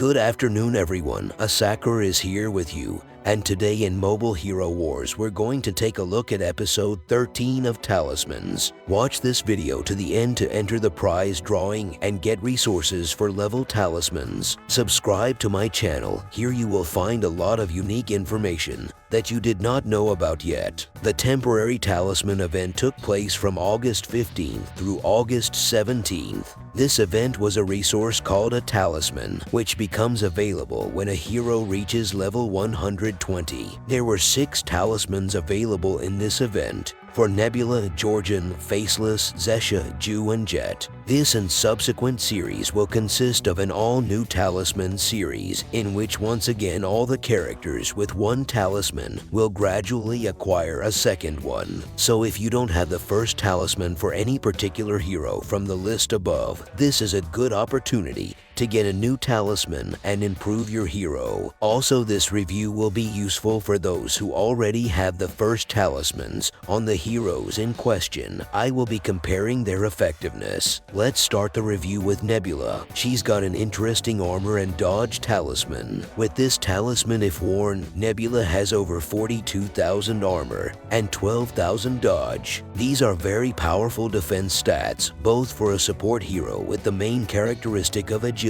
Good afternoon everyone, AsaQr is here with you, and today in Mobile Hero Wars we're going to take a look at episode 13 of Talismans. Watch this video to the end to enter the prize drawing and get resources for level talismans. Subscribe to my channel, here you will find a lot of unique information that you did not know about yet. The temporary talisman event took place from August 15th through August 17th. This event was a resource called a talisman, which becomes available when a hero reaches level 120. There were 6 talismans available in this event for Nebula, Jorgen, Faceless, Xe'Sha, Jhu and Jet. This and subsequent series will consist of an all-new Talisman series in which once again all the characters with one talisman will gradually acquire a second one. So if you don't have the first talisman for any particular hero from the list above, this is a good opportunity to get a new talisman and improve your hero. Also, this review will be useful for those who already have the first talismans on the heroes in question. I will be comparing their effectiveness. Let's start the review with Nebula. She's got an interesting armor and dodge talisman. With this talisman, if worn, Nebula has over 42,000 armor and 12,000 dodge. These are very powerful defense stats, both for a support hero with the main characteristic of agility.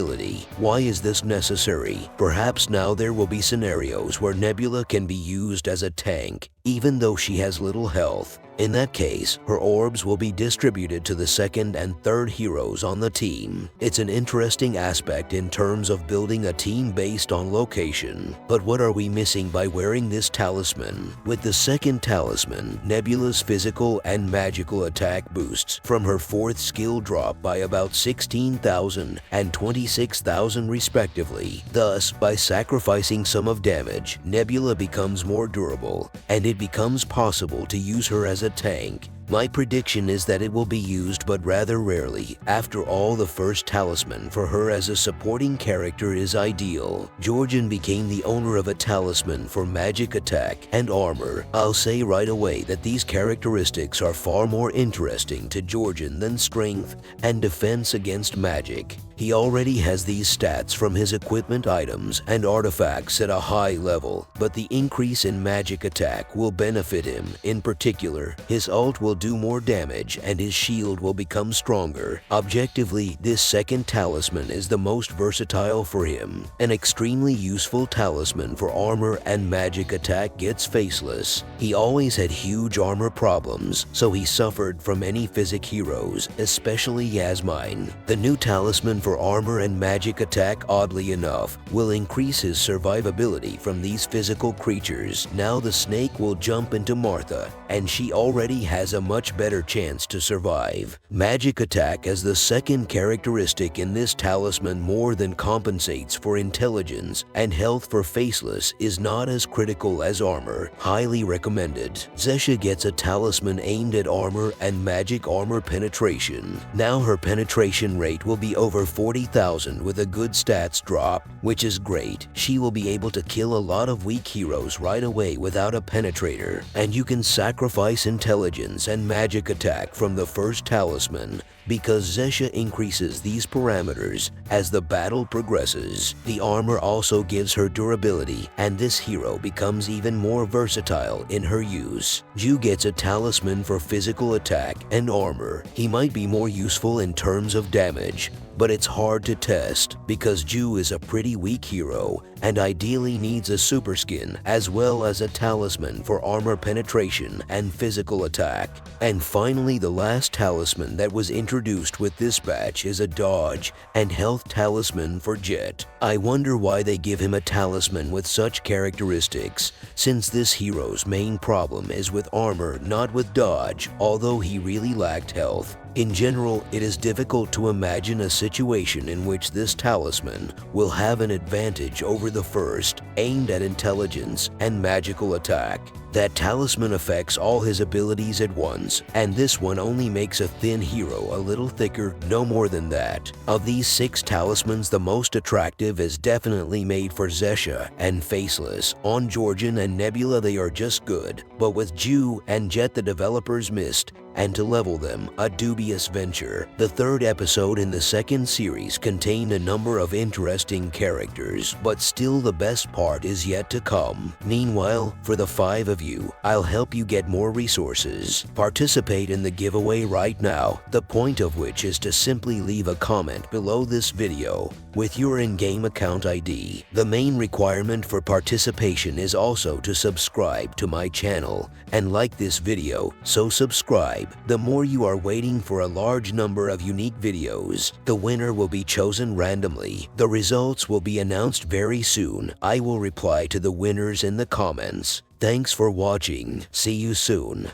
Why is this necessary? Perhaps now there will be scenarios where Nebula can be used as a tank, even though she has little health. In that case, her orbs will be distributed to the second and third heroes on the team. It's an interesting aspect in terms of building a team based on location. But what are we missing by wearing this talisman? With the second talisman, Nebula's physical and magical attack boosts from her 4th skill drop by about 16,000 and 26,000 respectively. Thus, by sacrificing some of damage, Nebula becomes more durable, and it becomes possible to use her as a tank. My prediction is that it will be used but rather rarely. After all, the first talisman for her as a supporting character is ideal. Jorgen became the owner of a talisman for magic attack and armor. I'll say right away that these characteristics are far more interesting to Jorgen than strength and defense against magic. He already has these stats from his equipment items and artifacts at a high level, but the increase in magic attack will benefit him. In particular, his ult will do more damage and his shield will become stronger. Objectively, this second talisman is the most versatile for him. An extremely useful talisman for armor and magic attack gets Faceless. He always had huge armor problems, so he suffered from any physic heroes, especially Yasmine. The new talisman for armor and magic attack, oddly enough, will increase his survivability from these physical creatures. Now the snake will jump into Martha, and she already has a much better chance to survive. Magic attack as the second characteristic in this talisman more than compensates for intelligence, and health for Faceless is not as critical as armor. Highly recommended. Xe'Sha gets a talisman aimed at armor and magic armor penetration. Now her penetration rate will be over 40,000 with a good stats drop, which is great. She will be able to kill a lot of weak heroes right away without a penetrator, and you can sacrifice intelligence and magic attack from the first talisman because Xe'Sha increases these parameters as the battle progresses. The armor also gives her durability, and this hero becomes even more versatile in her use. Jhu gets a talisman for physical attack and armor. He might be more useful in terms of damage, but it's hard to test because Jhu is a pretty weak hero and ideally needs a super skin as well as a talisman for armor penetration and physical attack. And finally, the last talisman that was introduced with this batch is a dodge and health talisman for Jet. I wonder why they give him a talisman with such characteristics, since this hero's main problem is with armor, not with dodge, although he really lacked health. In general, it is difficult to imagine a situation in which this talisman will have an advantage over the first, aimed at intelligence and magical attack. That talisman affects all his abilities at once, and this one only makes a thin hero a little thicker, no more than that. Of these 6 talismans, the most attractive is definitely made for Xe'Sha and Faceless. On Jorgen and Nebula they are just good, but with Jhu and Jet the developers missed, and to level them, a dubious venture. The 3rd episode in the 2nd series contained a number of interesting characters, but still the best part is yet to come. Meanwhile, for the 5 of you, I'll help you get more resources. Participate in the giveaway right now, the point of which is to simply leave a comment below this video with your in-game account ID. The main requirement for participation is also to subscribe to my channel and like this video, so subscribe. The more you are waiting for a large number of unique videos, the winner will be chosen randomly. The results will be announced very soon. I will reply to the winners in the comments. Thanks for watching. See you soon.